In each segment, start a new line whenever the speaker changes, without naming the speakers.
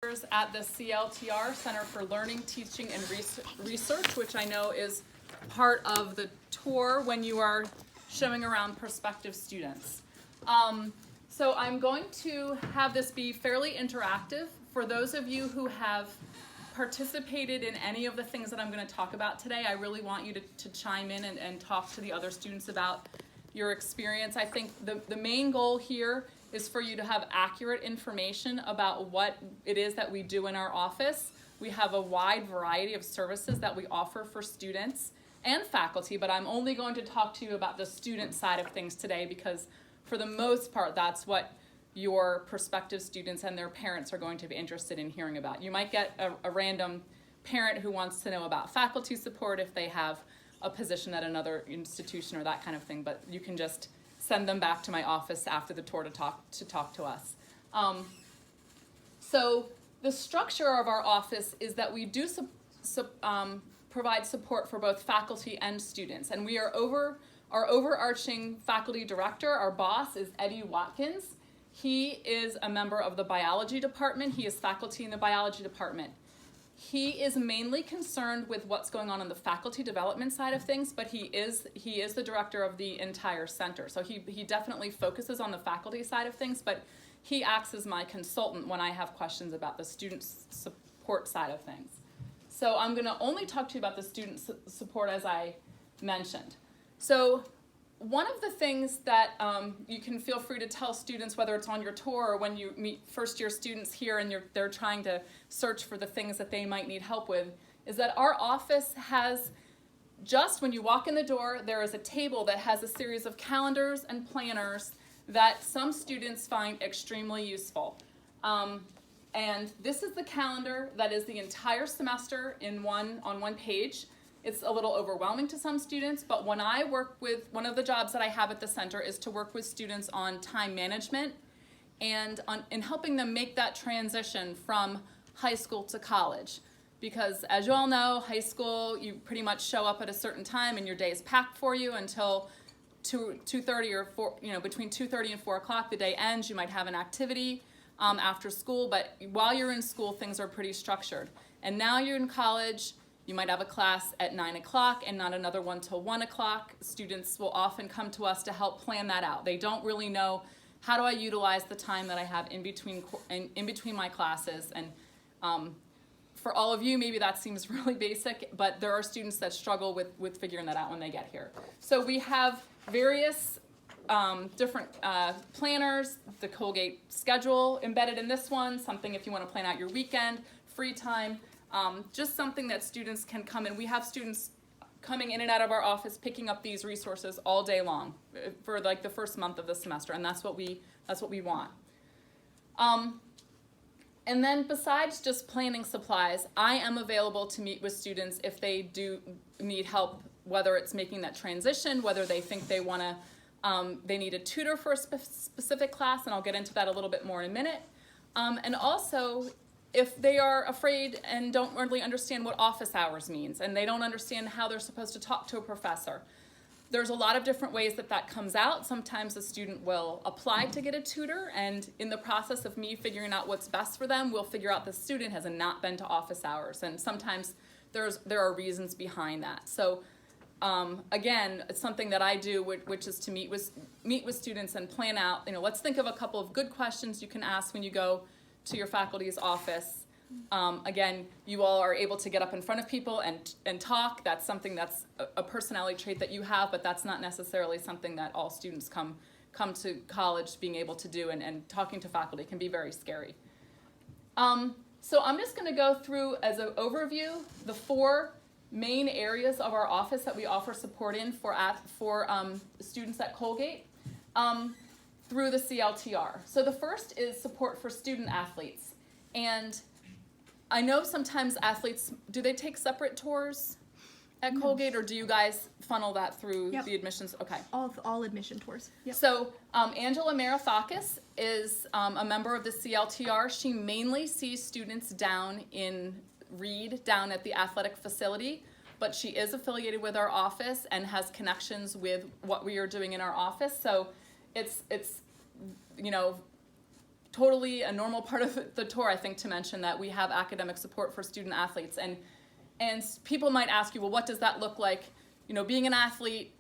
tours at the CLTR, Center for Learning, Teaching, and Research, which I know is part of the tour when you are showing around prospective students. So I'm going to have this be fairly interactive. For those of you who have participated in any of the things that I'm going to talk about today, I really want you to chime in and talk to the other students about your experience. I think the main goal here is for you to have accurate information about what it is that we do in our office. We have a wide variety of services that we offer for students and faculty, but I'm only going to talk to you about the student side of things today because for the most part, that's what your prospective students and their parents are going to be interested in hearing about. You might get a random parent who wants to know about faculty support if they have a position at another institution or that kind of thing, but you can just send them back to my office after the tour to talk to us. So the structure of our office is that we do provide support for both faculty and students, and we are our overarching faculty director, our boss, is Eddie Watkins. He is a member of the biology department. He is faculty in the biology department. He is mainly concerned with what's going on the faculty development side of things, but he is the director of the entire center. So he definitely focuses on the faculty side of things, but he acts as my consultant when I have questions about the student support side of things. So I'm going to only talk to you about the student support as I mentioned. So one of the things that you can feel free to tell students, whether it's on your tour or when you meet first-year students here and they're trying to search for the things that they might need help with, is that our office has, just when you walk in the door, there is a table that has a series of calendars and planners that some students find extremely useful. And this is the calendar that is the entire semester on one page. It's a little overwhelming to some students, but when I work with, one of the jobs that I have at the center is to work with students on time management and in helping them make that transition from high school to college. Because as you all know, high school, you pretty much show up at a certain time and your day is packed for you until 2:30 or 4, between 2:30 and 4 o'clock, the day ends. You might have an activity after school, but while you're in school, things are pretty structured. And now you're in college. You might have a class at 9 o'clock and not another one till 1 o'clock. Students will often come to us to help plan that out. They don't really know, how do I utilize the time that I have in between my classes? And for all of you, maybe that seems really basic, but there are students that struggle with figuring that out when they get here. So we have various different planners, the Colgate schedule embedded in this one, something if you want to plan out your weekend, free time. Just something that students can come in. We have students coming in and out of our office picking up these resources all day long for like the first month of the semester, and that's what we want. And then besides just planning supplies, I am available to meet with students if they do need help, whether it's making that transition, whether they think they need a tutor for a specific class, and I'll get into that a little bit more in a minute. And also, if they are afraid and don't really understand what office hours means and they don't understand how they're supposed to talk to a professor, there's a lot of different ways that comes out. Sometimes a student will apply to get a tutor, and in the process of me figuring out what's best for them, we'll figure out the student has not been to office hours, and sometimes there are reasons behind that. So again, it's something that I do, which is to meet with students and plan out, let's think of a couple of good questions you can ask when you go to your faculty's office. Again, you all are able to get up in front of people and talk. That's something that's a personality trait that you have, but that's not necessarily something that all students come to college being able to do, and talking to faculty can be very scary. So I'm just going to go through, as an overview, the 4 main areas of our office that we offer support in for students at Colgate. Through the CLTR. So the first is support for student athletes. And I know sometimes athletes, do they take separate tours at Colgate, or do you guys funnel that through the admissions? Okay.
All admission tours. Yep.
So Angela Marafakis is a member of the CLTR. She mainly sees students down in Reed, down at the athletic facility, but she is affiliated with our office and has connections with what we are doing in our office. So it's totally a normal part of the tour, I think, to mention that we have academic support for student athletes. And people might ask you, well, what does that look like? You know, being an athlete,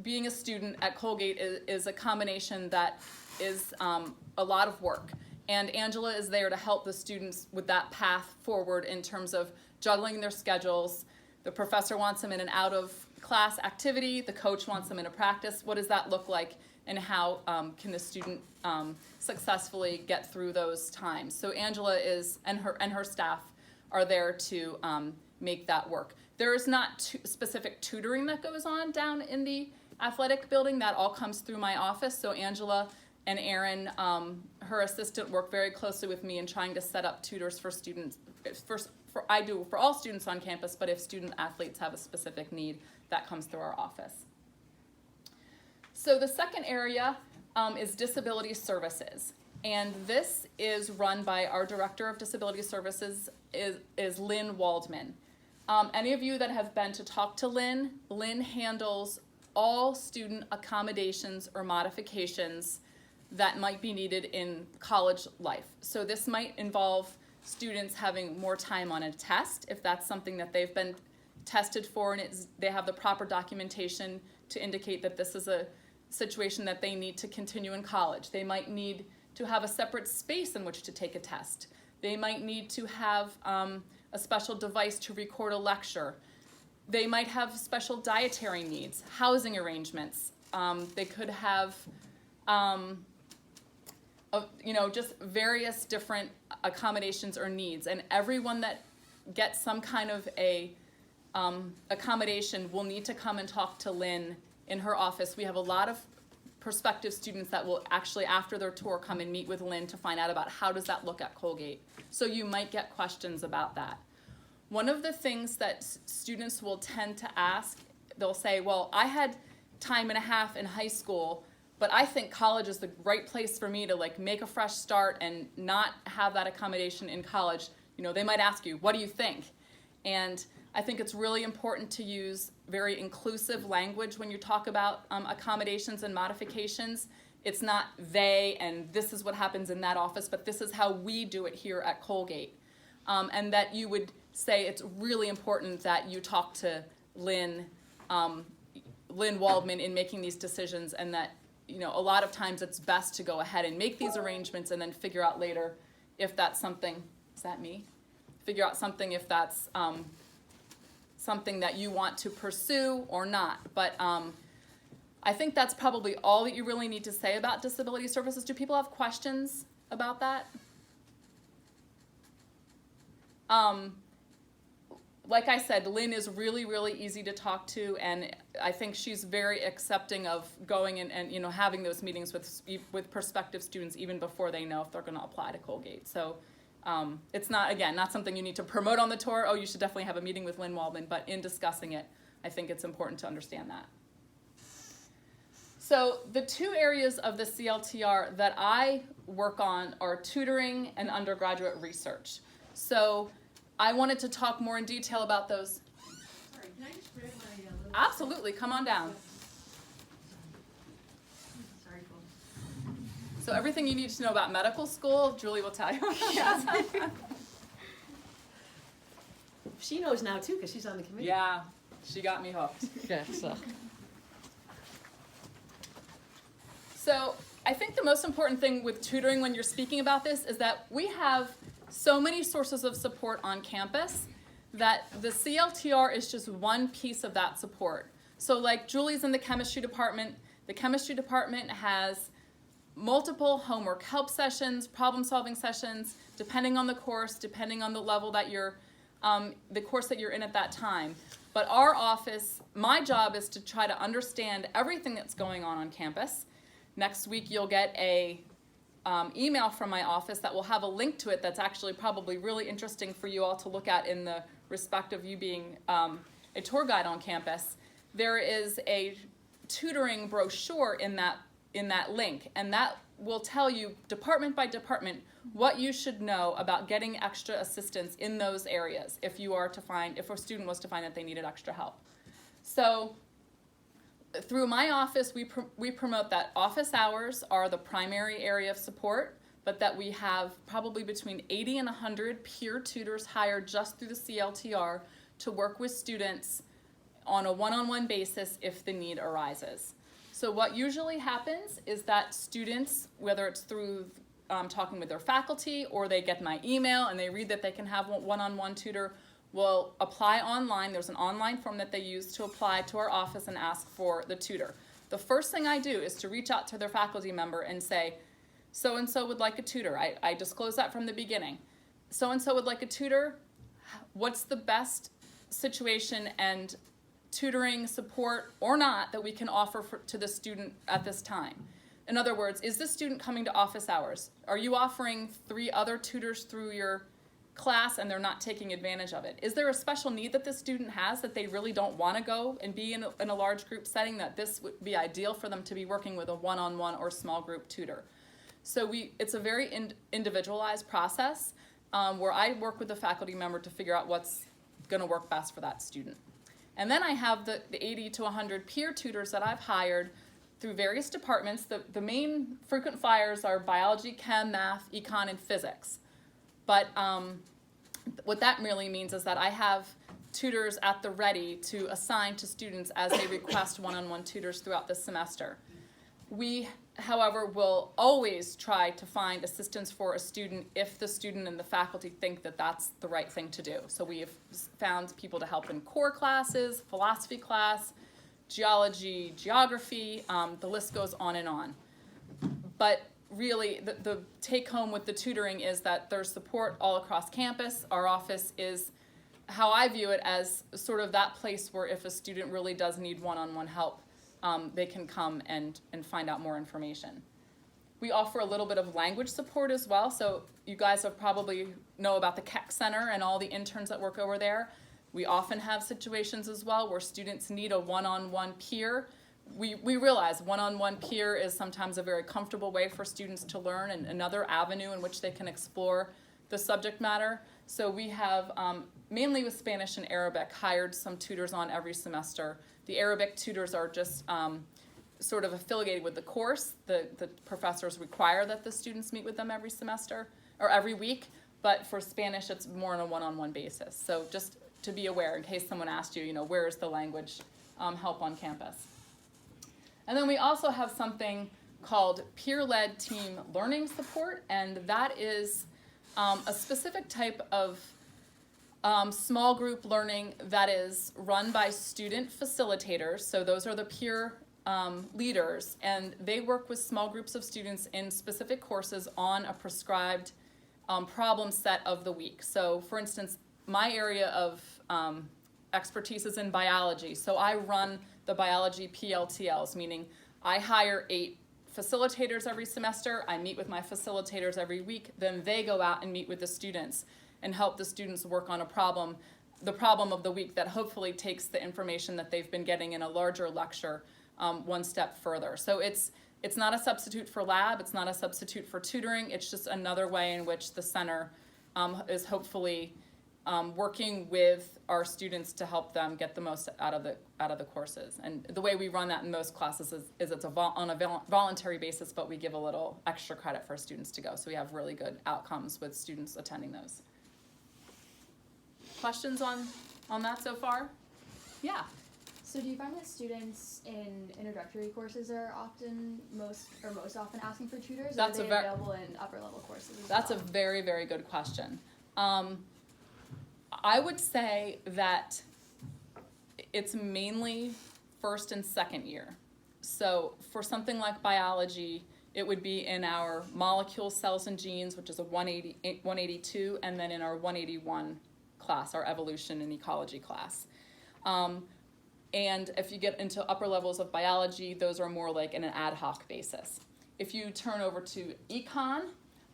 being a student at Colgate is a combination that is a lot of work. And Angela is there to help the students with that path forward in terms of juggling their schedules. The professor wants them in an out of class activity. The coach wants them in a practice. What does that look like? And how can the student successfully get through those times? So Angela and her staff are there to make that work. There is not specific tutoring that goes on down in the athletic building. That all comes through my office. So Angela and Erin, her assistant, work very closely with me in trying to set up tutors for students. I do for all students on campus, but if student athletes have a specific need, that comes through our office. So the second area is disability services. And this is run by our Director of Disability Services is Lynn Waldman. Any of you that have been to talk to Lynn handles all student accommodations or modifications that might be needed in college life. So this might involve students having more time on a test, if that's something that they've been tested for and they have the proper documentation to indicate that this is a situation that they need to continue in college. They might need to have a separate space in which to take a test. They might need to have a special device to record a lecture. They might have special dietary needs, housing arrangements. They could have just various different accommodations or needs. And everyone that gets some kind of a accommodation will need to come and talk to Lynn in her office. We have a lot of prospective students that will actually, after their tour, come and meet with Lynn to find out about how does that look at Colgate. So you might get questions about that. One of the things that students will tend to ask, they'll say, well, I had time and a half in high school, but I think college is the right place for me to like make a fresh start and not have that accommodation in college. You know, they might ask you, what do you think? And I think it's really important to use very inclusive language when you talk about accommodations and modifications. It's not they and this is what happens in that office, but this is how we do it here at Colgate. And that you would say it's really important that you talk to Lynn Waldman in making these decisions, and that, you know, a lot of times it's best to go ahead and make these arrangements and then figure out later if that's something, is that me? Figure out something if that's something that you want to pursue or not. But I think that's probably all that you really need to say about disability services. Do people have questions about that? Like I said, Lynn is really, really easy to talk to, and I think she's very accepting of going and you know, having those meetings with prospective students even before they know if they're going to apply to Colgate. So it's not, again, not something you need to promote on the tour. Oh, you should definitely have a meeting with Lynn Waldman, but in discussing it, I think it's important to understand that. So the two areas of the CLTR that I work on are tutoring and undergraduate research. So I wanted to talk more in detail about those.
Sorry, can I just grab my little...
Absolutely, come on down.
Sorry, folks.
So everything you need to know about medical school, Julie will tell you.
She knows now too, because she's on the committee.
Yeah, she got me hooked.
Yeah, so.
So I think the most important thing with tutoring when you're speaking about this is that we have so many sources of support on campus that the CLTR is just one piece of that support. So like Julie's in the chemistry department. The chemistry department has multiple homework help sessions, problem solving sessions, depending on the course, depending on the level that you're, the course that you're in at that time. But our office, my job is to try to understand everything that's going on campus. Next week you'll get a email from my office that will have a link to it that's actually probably really interesting for you all to look at in the respect of you being a tour guide on campus. There is a tutoring brochure in that link, and that will tell you department by department what you should know about getting extra assistance in those areas if a student was to find that they needed extra help. So through my office, we promote that office hours are the primary area of support, but that we have probably between 80 and 100 peer tutors hired just through the CLTR to work with students on a one-on-one basis if the need arises. So what usually happens is that students, whether it's through talking with their faculty or they get my email and they read that they can have one-on-one tutor, will apply online. There's an online form that they use to apply to our office and ask for the tutor. The first thing I do is to reach out to their faculty member and say, so-and-so would like a tutor. I disclose that from the beginning. So-and-so would like a tutor. What's the best situation and tutoring support or not that we can offer to the student at this time? In other words, is the student coming to office hours? Are you offering 3 other tutors through your class and they're not taking advantage of it? Is there a special need that the student has that they really don't want to go and be in a large group setting, that this would be ideal for them to be working with a one-on-one or small group tutor? So it's a very individualized process where I work with the faculty member to figure out what's going to work best for that student. And then I have the 80 to 100 peer tutors that I've hired through various departments. The main frequent flyers are biology, chem, math, econ, and physics. But what that really means is that I have tutors at the ready to assign to students as they request one-on-one tutors throughout the semester. We, however, will always try to find assistance for a student if the student and the faculty think that that's the right thing to do. So we have found people to help in core classes, philosophy class, geology, geography, the list goes on and on. But really, the take home with the tutoring is that there's support all across campus. Our office is, how I view it, as sort of that place where if a student really does need one-on-one help, they can come and find out more information. We offer a little bit of language support as well. So you guys have probably know about the Keck Center and all the interns that work over there. We often have situations as well where students need a one-on-one peer. We realize one-on-one peer is sometimes a very comfortable way for students to learn and another avenue in which they can explore the subject matter. So we have, mainly with Spanish and Arabic, hired some tutors on every semester. The Arabic tutors are just sort of affiliated with the course. The professors require that the students meet with them every semester, or every week, but for Spanish it's more on a one-on-one basis. So just to be aware in case someone asked you, where is the language help on campus. And then we also have something called peer-led team learning support, and that is a specific type of small group learning that is run by student facilitators. So those are the peer leaders, and they work with small groups of students in specific courses on a prescribed problem set of the week. So for instance, my area of expertise is in biology, so I run the biology PLTLs, meaning I hire 8 facilitators every semester, I meet with my facilitators every week, then they go out and meet with the students and help the students work on a problem, the problem of the week that hopefully takes the information that they've been getting in a larger lecture one step further. So it's not a substitute for lab, it's not a substitute for tutoring, it's just another way in which the center is hopefully working with our students to help them get the most out of the courses. And the way we run that in most classes is it's on a voluntary basis, but we give a little extra credit for students to go. So we have really good outcomes with students attending those. Questions on that so far? Yeah.
So do you find that students in introductory courses are often most often asking for tutors, or are they available in upper level courses as
That's
well?
a very, very good question. I would say that it's mainly first and second year. So for something like biology, it would be in our molecules, cells, and genes, which is a 182, and then in our 181 class, our evolution and ecology class. And if you get into upper levels of biology, those are more like in an ad hoc basis. If you turn over to econ,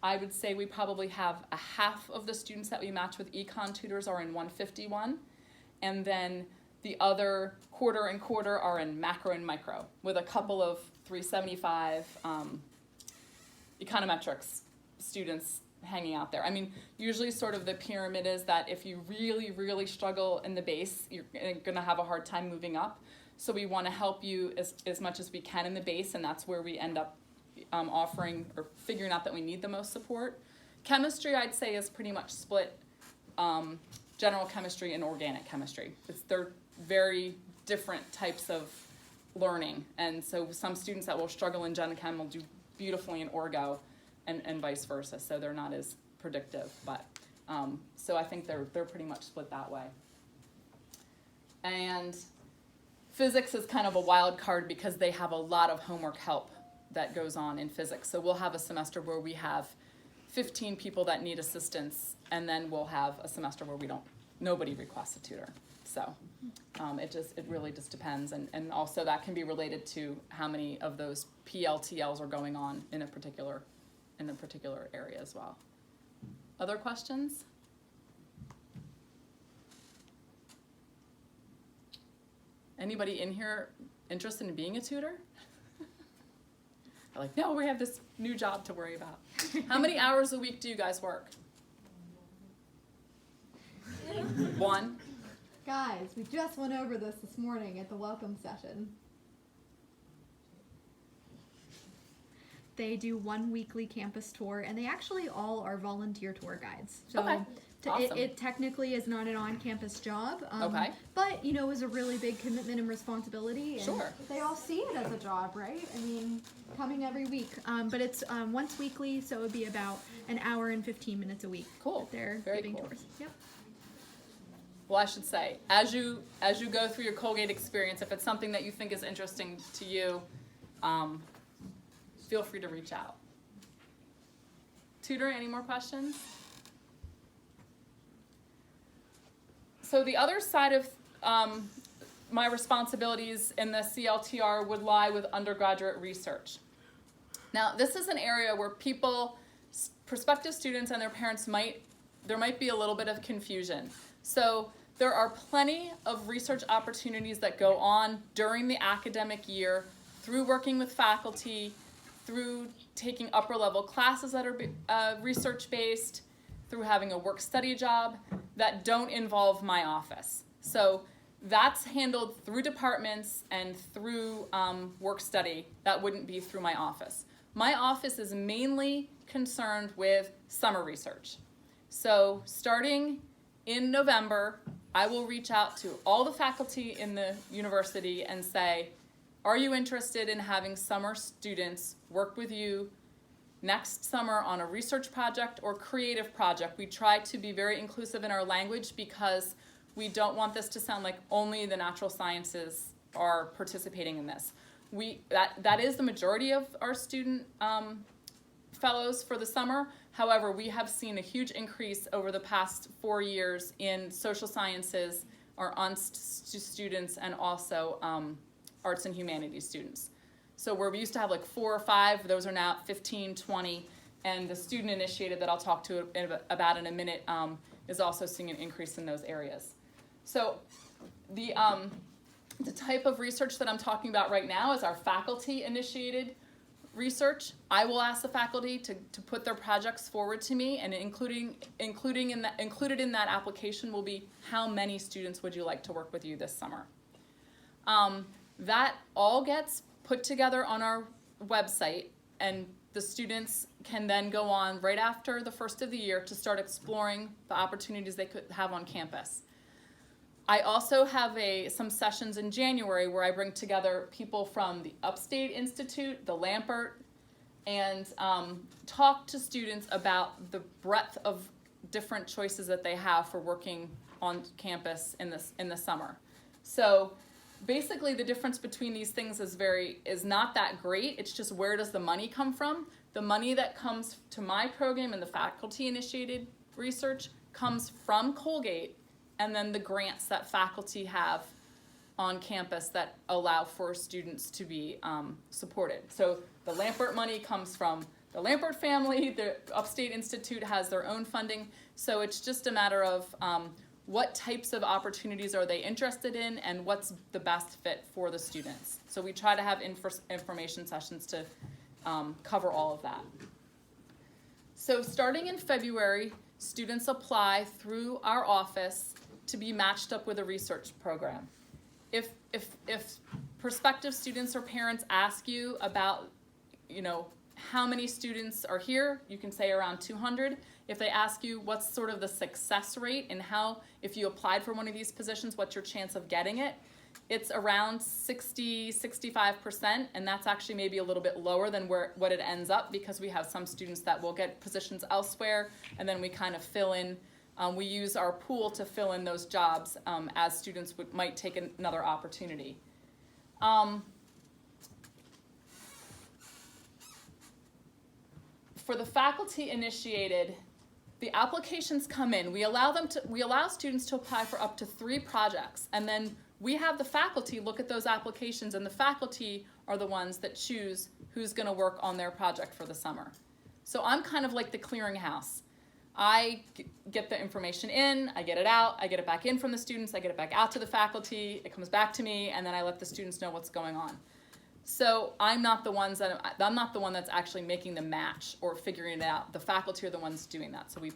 I would say we probably have a half of the students that we match with econ tutors are in 151, and then the other quarter and quarter are in macro and micro, with a couple of 375 econometrics students hanging out there. I mean, usually sort of the pyramid is that if you really, really struggle in the base, you're gonna have a hard time moving up. So we wanna help you as much as we can in the base, and that's where we end up offering or figuring out that we need the most support. Chemistry, I'd say, is pretty much split general chemistry and organic chemistry. They're very different types of learning, and so some students that will struggle in gen chem will do beautifully in orgo, and vice versa, so they're not as predictive, but so I think they're pretty much split that way. And physics is kind of a wild card because they have a lot of homework help that goes on in physics. So we'll have a semester where we have 15 people that need assistance, and then we'll have a semester where nobody requests a tutor. So it really just depends, and also that can be related to how many of those PLTLs are going on in a particular area as well. Other questions? Anybody in here interested in being a tutor? They're like, no, we have this new job to worry about. How many hours a week do you guys work? 1?
Guys, we just went over this morning at the welcome session. They do 1 weekly campus tour, and they actually all are volunteer tour guides. So
Okay. Awesome.
it technically is not an on-campus job,
Okay.
but is a really big commitment and responsibility. And
Sure.
they all see it as a job, right? I mean, coming every week, but it's once weekly, so it would be about an hour and 15 minutes a week.
Cool.
That they're
Very
giving
cool.
tours. Yep.
Well, I should say, as you go through your Colgate experience, if it's something that you think is interesting to you, feel free to reach out. Tutor, any more questions? So the other side of my responsibilities in the CLTR would lie with undergraduate research. Now, this is an area where prospective students and their parents there might be a little bit of confusion. So there are plenty of research opportunities that go on during the academic year through working with faculty, through taking upper level classes that are research-based, through having a work-study job that don't involve my office. So that's handled through departments and through work-study. That wouldn't be through my office. My office is mainly concerned with summer research. So starting in November, I will reach out to all the faculty in the university and say, are you interested in having summer students work with you next summer on a research project or creative project? We try to be very inclusive in our language because we don't want this to sound like only the natural sciences are participating in this. That is the majority of our student fellows for the summer. However, we have seen a huge increase over the past 4 years in social sciences, our students, and also arts and humanities students. So where we used to have like 4 or 5, those are now 15, 20, and the student initiated that I'll talk to about in a minute is also seeing an increase in those areas. So the type of research that I'm talking about right now is our faculty initiated research. I will ask the faculty to put their projects forward to me, and included in that application will be how many students would you like to work with you this summer. That all gets put together on our website, and the students can then go on right after the first of the year to start exploring the opportunities they could have on campus. I also have some sessions in January where I bring together people from the Upstate Institute, the Lampert, and talk to students about the breadth of different choices that they have for working on campus in the summer. So basically the difference between these things is not that great. It's just, where does the money come from? The money that comes to my program and the faculty initiated research comes from Colgate, and then the grants that faculty have on campus that allow for students to be supported. So the Lampert money comes from the Lampert family. The Upstate Institute has their own funding. So it's just a matter of what types of opportunities are they interested in and what's the best fit for the students. So we try to have information sessions to cover all of that. So starting in February, students apply through our office to be matched up with a research program. If prospective students or parents ask you about, how many students are here, you can say around 200. If they ask you what's sort of the success rate and how, if you applied for one of these positions, what's your chance of getting it, it's around 60-65%, and that's actually maybe a little bit lower than what it ends up, because we have some students that will get positions elsewhere, and then we kind of fill in. We use our pool to fill in those jobs as students might take another opportunity. For the faculty initiated, the applications come in. We allow students to apply for up to 3 projects, and then we have the faculty look at those applications, and the faculty are the ones that choose who's going to work on their project for the summer. So I'm kind of like the clearinghouse. I get the information in, I get it out, I get it back in from the students, I get it back out to the faculty, it comes back to me, and then I let the students know what's going on. So I'm not the one that's actually making the match or figuring it out. The faculty are the ones doing that. So we,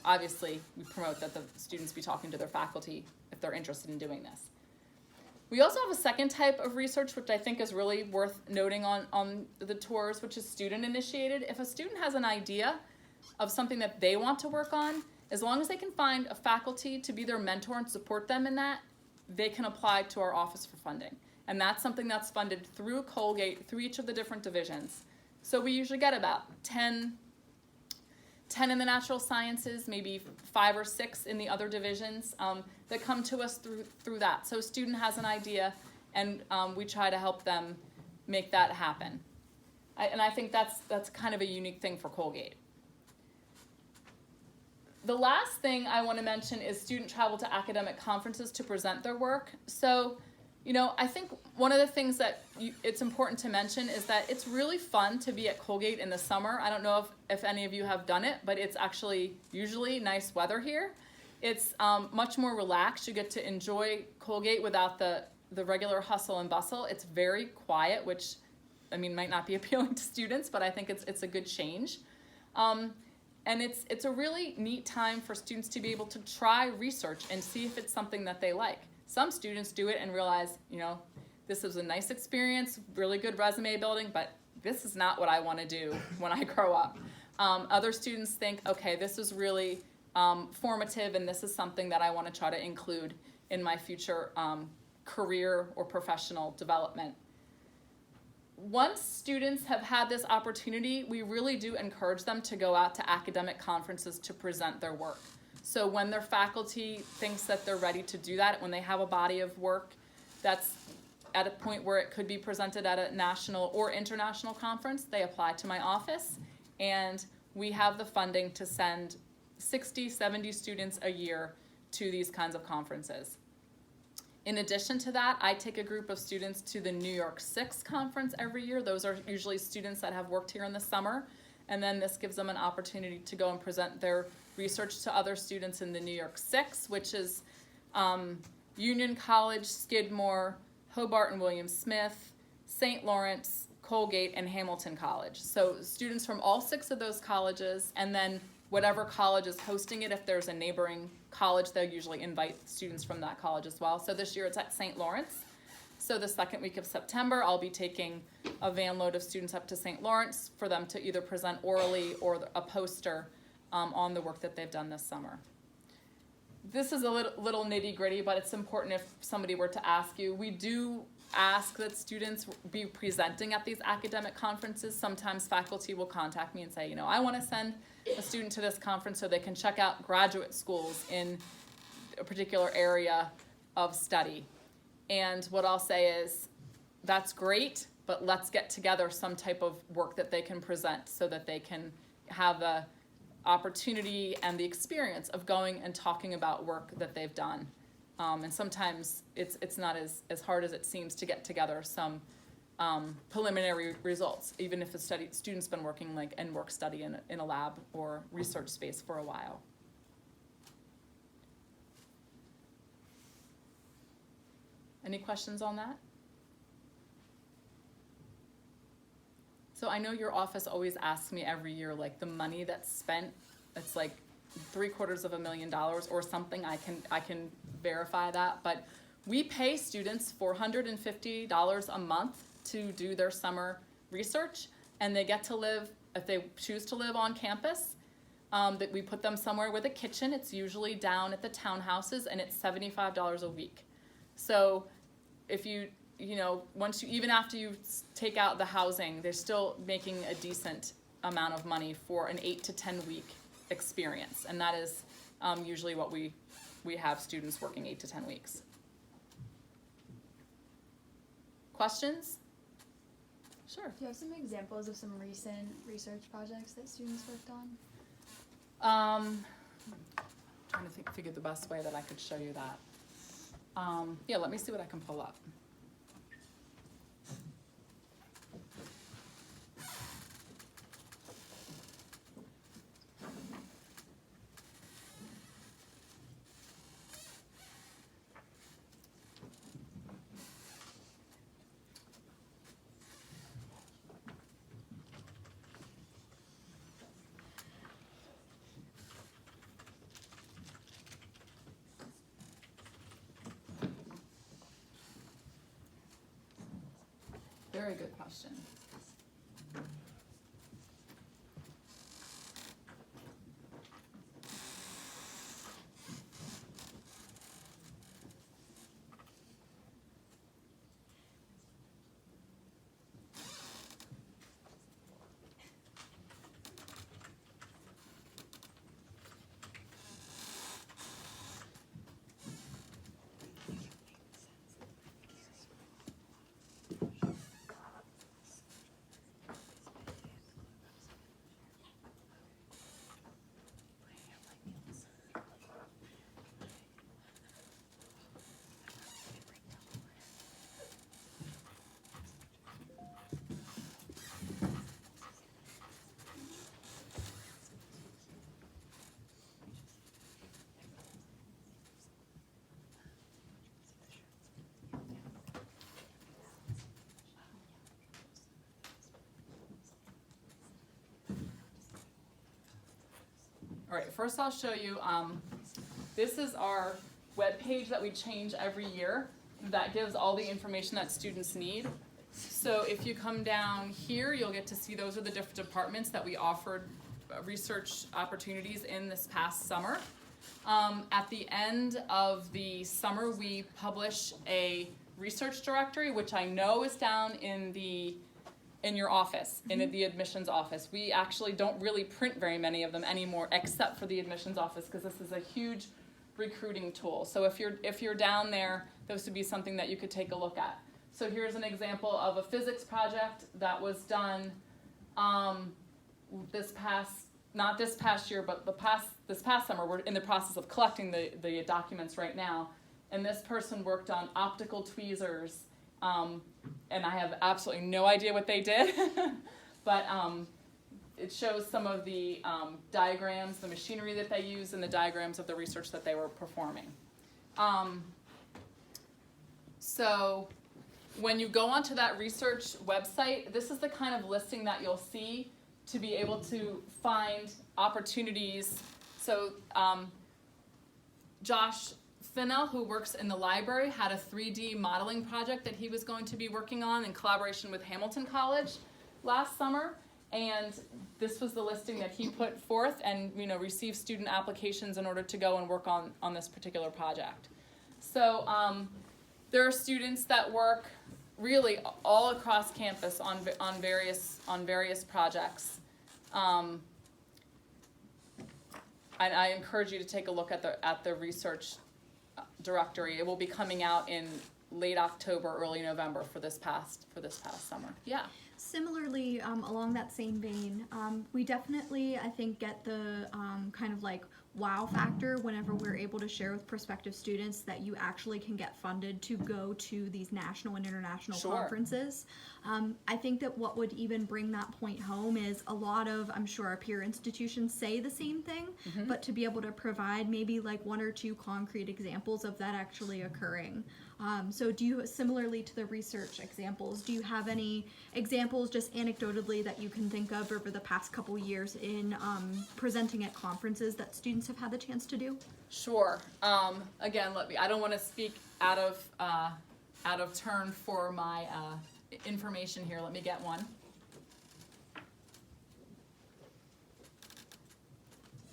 obviously we promote that the students be talking to their faculty if they're interested in doing this. We also have a second type of research, which I think is really worth noting on the tours, which is student initiated. If a student has an idea of something that they want to work on, as long as they can find a faculty to be their mentor and support them in that, they can apply to our office for funding. And that's something that's funded through Colgate, through each of the different divisions. So we usually get about 10 in the natural sciences, maybe 5 or 6 in the other divisions that come to us through that. So a student has an idea, and we try to help them make that happen. And I think that's kind of a unique thing for Colgate. The last thing I want to mention is student travel to academic conferences to present their work. So, I think one of the things that it's important to mention is that it's really fun to be at Colgate in the summer. I don't know if any of you have done it, but it's actually usually nice weather here. It's much more relaxed. You get to enjoy Colgate without the regular hustle and bustle. It's very quiet, which, might not be appealing to students, but I think it's a good change. And it's a really neat time for students to be able to try research and see if it's something that they like. Some students do it and realize, this was a nice experience, really good resume building, but this is not what I want to do when I grow up. Other students think, okay, this is really formative, and this is something that I want to try to include in my future career or professional development. Once students have had this opportunity, we really do encourage them to go out to academic conferences to present their work. So when their faculty thinks that they're ready to do that, when they have a body of work that's at a point where it could be presented at a national or international conference, they apply to my office, and we have the funding to send 60, 70 students a year to these kinds of conferences. In addition to that, I take a group of students to the New York Six conference every year. Those are usually students that have worked here in the summer, and then this gives them an opportunity to go and present their research to other students in the New York Six, which is Union College, Skidmore, Hobart and William Smith, St. Lawrence, Colgate, and Hamilton College. So students from all 6 of those colleges, and then whatever college is hosting it, if there's a neighboring college, they'll usually invite students from that college as well. So this year it's at St. Lawrence. So the second week of September, I'll be taking a van load of students up to St. Lawrence for them to either present orally or a poster on the work that they've done this summer. This is a little nitty-gritty, but it's important if somebody were to ask you. We do ask that students be presenting at these academic conferences. Sometimes faculty will contact me and say, I want to send a student to this conference so they can check out graduate schools in a particular area of study. And what I'll say is, that's great, but let's get together some type of work that they can present so that they can have the opportunity and the experience of going and talking about work that they've done. And sometimes it's not as hard as it seems to get together some preliminary results, even if the student's been working in work study in a lab or research space for a while. Any questions on that? So I know your office always asks me every year, the money that's spent, it's $750,000 or something. I can verify that, but we pay students $450 a month to do their summer research, and they get to live, if they choose to live on campus, that we put them somewhere with a kitchen. It's usually down at the townhouses, and it's $75 a week. So if once you, even after you take out the housing, they're still making a decent amount of money for an 8 to 10 week experience. And that is usually what we have students working 8 to 10 weeks. Questions? Sure.
Do you have some examples of some recent research projects that students worked on?
Trying to figure the best way that I could show you that. Yeah, let me see what I can pull up. Very good question. All right, first I'll show you, this is our web page that we change every year that gives all the information that students need. So if you come down here, you'll get to see those are the different departments that we offered research opportunities in this past summer. At the end of the summer, we publish a research directory, which I know is down in your office, in the admissions office. We actually don't really print very many of them anymore, except for the admissions office, because this is a huge recruiting tool. So if you're down there, this would be something that you could take a look at. So here's an example of a physics project that was done not this past year, but this past summer. We're in the process of collecting the documents right now. And this person worked on optical tweezers. And I have absolutely no idea what they did, but it shows some of the diagrams, the machinery that they used, and the diagrams of the research that they were performing. So when you go onto that research website, this is the kind of listing that you'll see to be able to find opportunities. So Josh Finnell, who works in the library, had a 3D modeling project that he was going to be working on in collaboration with Hamilton College last summer, and this was the listing that he put forth and received student applications in order to go and work on this particular project. So there are students that work really all across campus on various projects. And I encourage you to take a look at the research directory. It will be coming out in late October, early November for this past summer. Yeah.
Similarly, along that same vein, we definitely, I think, get the kind of like wow factor whenever we're able to share with prospective students that you actually can get funded to go to these national and international conferences. I think that what would even bring that point home is a lot of, I'm sure our peer institutions say the same thing, but to be able to provide maybe like 1 or 2 concrete examples of that actually occurring. So do you, similarly to the research examples, do you have any examples just anecdotally that you can think of over the past couple years in presenting at conferences that students have had the chance to do?
Sure. Again, I don't want to speak out of turn for my information here. Let me get one.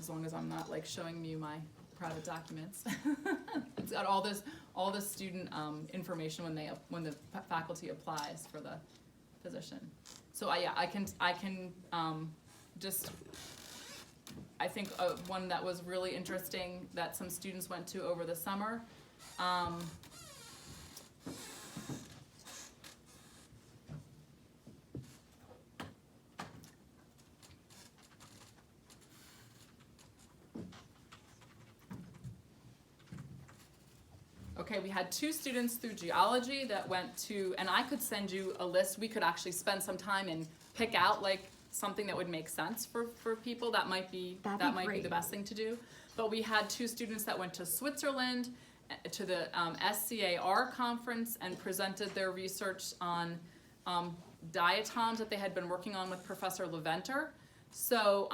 as long as I'm not like showing you my private documents. It's got all the student information when the faculty applies for the position. So I can just, I think one that was really interesting that some students went to over the summer. Okay, we had 2 students through geology that went to, and I could send you a list. We could actually spend some time and pick out like something that would make sense for people. That might be
great.
the best thing to do. But we had 2 students that went to Switzerland to the SCAR conference and presented their research on diatoms that they had been working on with Professor Leventer. So,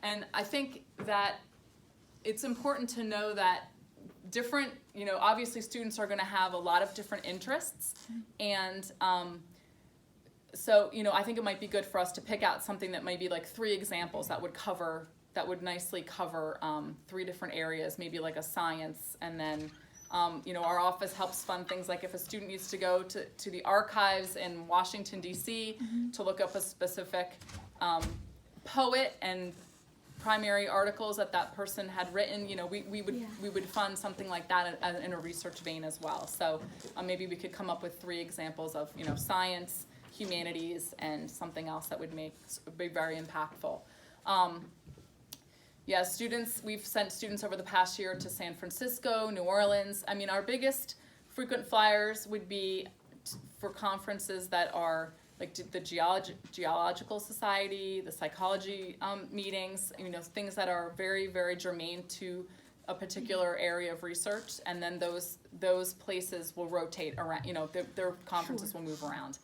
and I think that it's important to know that different, obviously students are going to have a lot of different interests, and so, I think it might be good for us to pick out something that might be like 3 examples that would nicely cover 3 different areas, maybe like a science, and then, our office helps fund things like if a student needs to go to the archives in Washington, D.C. to look up a specific poet and primary articles that person had written, we would fund something like that in a research vein as well. So maybe we could come up with 3 examples of, science, humanities, and something else that would be very impactful. Yeah, we've sent students over the past year to San Francisco, New Orleans. I mean, our biggest frequent flyers would be for conferences that are like the Geological Society, the psychology meetings, things that are very, very germane to a particular area of research, and then those places will rotate around, their conferences will move around.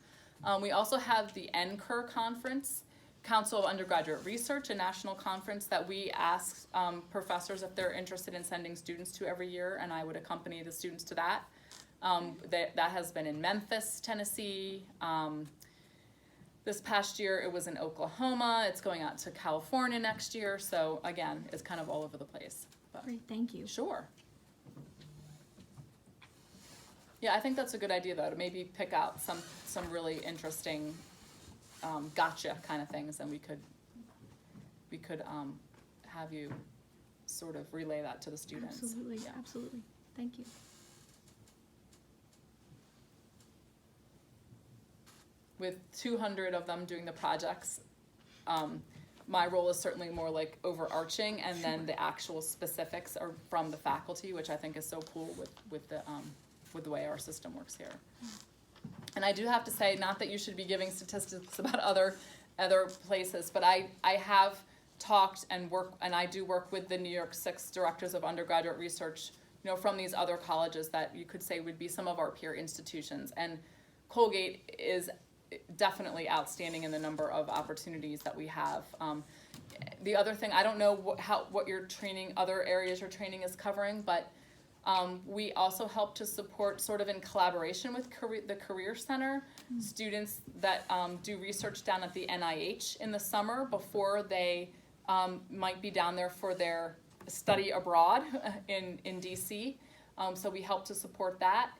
We also have the NCUR conference, Council of Undergraduate Research, a national conference that we ask professors if they're interested in sending students to every year, and I would accompany the students to that. That has been in Memphis, Tennessee. This past year it was in Oklahoma. It's going out to California next year. So again, it's kind of all over the place. But
Great, thank you.
sure. Yeah, I think that's a good idea though, to maybe pick out some really interesting gotcha kind of things, and we could have you sort of relay that to the students.
Absolutely,
Yeah.
absolutely. Thank you.
With 200 of them doing the projects, my role is certainly more like overarching, and then the actual specifics are from the faculty, which I think is so cool with the way our system works here. And I do have to say, not that you should be giving statistics about other places, but I have talked and I do work with the New York 6 directors of undergraduate research, from these other colleges that you could say would be some of our peer institutions. And Colgate is definitely outstanding in the number of opportunities that we have. The other thing, I don't know what your training, other areas your training is covering, but we also help to support, sort of in collaboration with the Career Center, students that do research down at the NIH in the summer before they might be down there for their study abroad in DC. So we help to support that.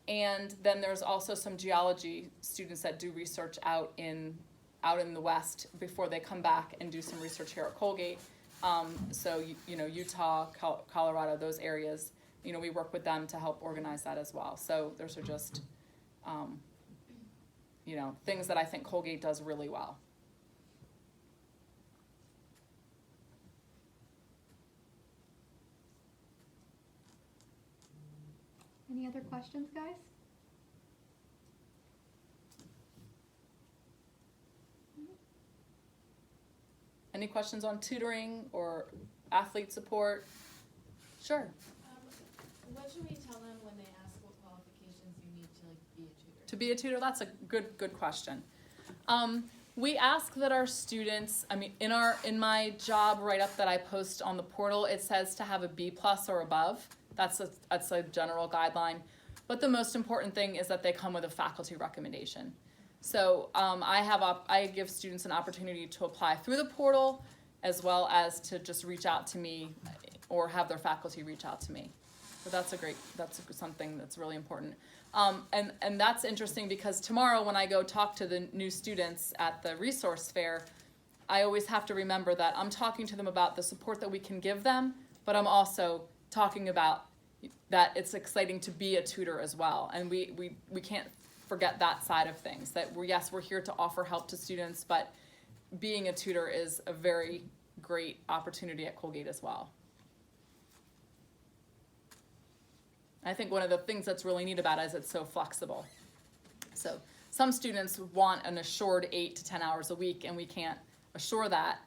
And then there's also some geology students that do research out in the West before they come back and do some research here at Colgate. So Utah, Colorado, those areas, we work with them to help organize that as well. So those are just things that I think Colgate does really well.
Any other questions, guys?
Any questions on tutoring or athlete support? Sure.
What should we tell them when they ask what qualifications you need to be a tutor?
To be a tutor, that's a good question. We ask that our students, in my job write-up that I post on the portal, it says to have a B+ or above. That's a general guideline. But the most important thing is that they come with a faculty recommendation. So I give students an opportunity to apply through the portal, as well as to just reach out to me or have their faculty reach out to me. So that's something that's really important. And that's interesting because tomorrow when I go talk to the new students at the resource fair, I always have to remember that I'm talking to them about the support that we can give them, but I'm also talking about that it's exciting to be a tutor as well. And we can't forget that side of things, that we're here to offer help to students, but being a tutor is a very great opportunity at Colgate as well. I think one of the things that's really neat about it is it's so flexible. So some students want an assured 8 to 10 hours a week, and we can't assure that,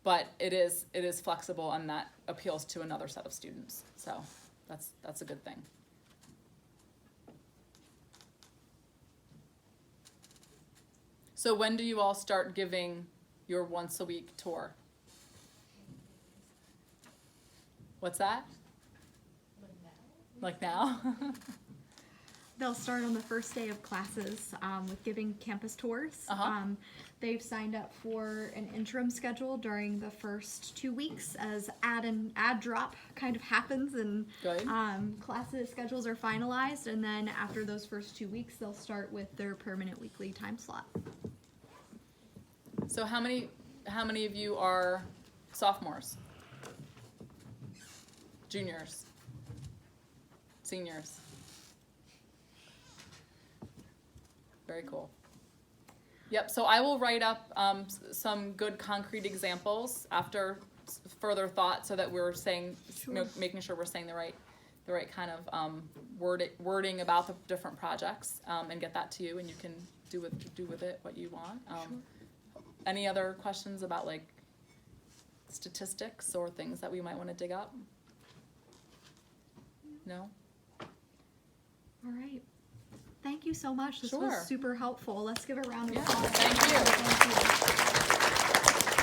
but it is flexible, and that appeals to another set of students. So that's a good thing. So when do you all start giving your once a week tour? What's that? Like now?
They'll start on the first day of classes with giving campus tours.
Uh-huh.
They've signed up for an interim schedule during the first 2 weeks as add drop kind of happens and
Good.
classes schedules are finalized, and then after those first 2 weeks they'll start with their permanent weekly time slot.
So how many of you are sophomores? Juniors? Seniors? Very cool. Yep, so I will write up some good concrete examples after further thought, so that we're saying, making sure we're saying the right kind of wording about the different projects, and get that to you, and you can do with it what you want. Any other questions about like statistics or things that we might want to dig up? No?
All right. Thank you so much. This
Sure.
was super helpful. Let's give a round of
Yeah,
applause.
thank you.
Thank you.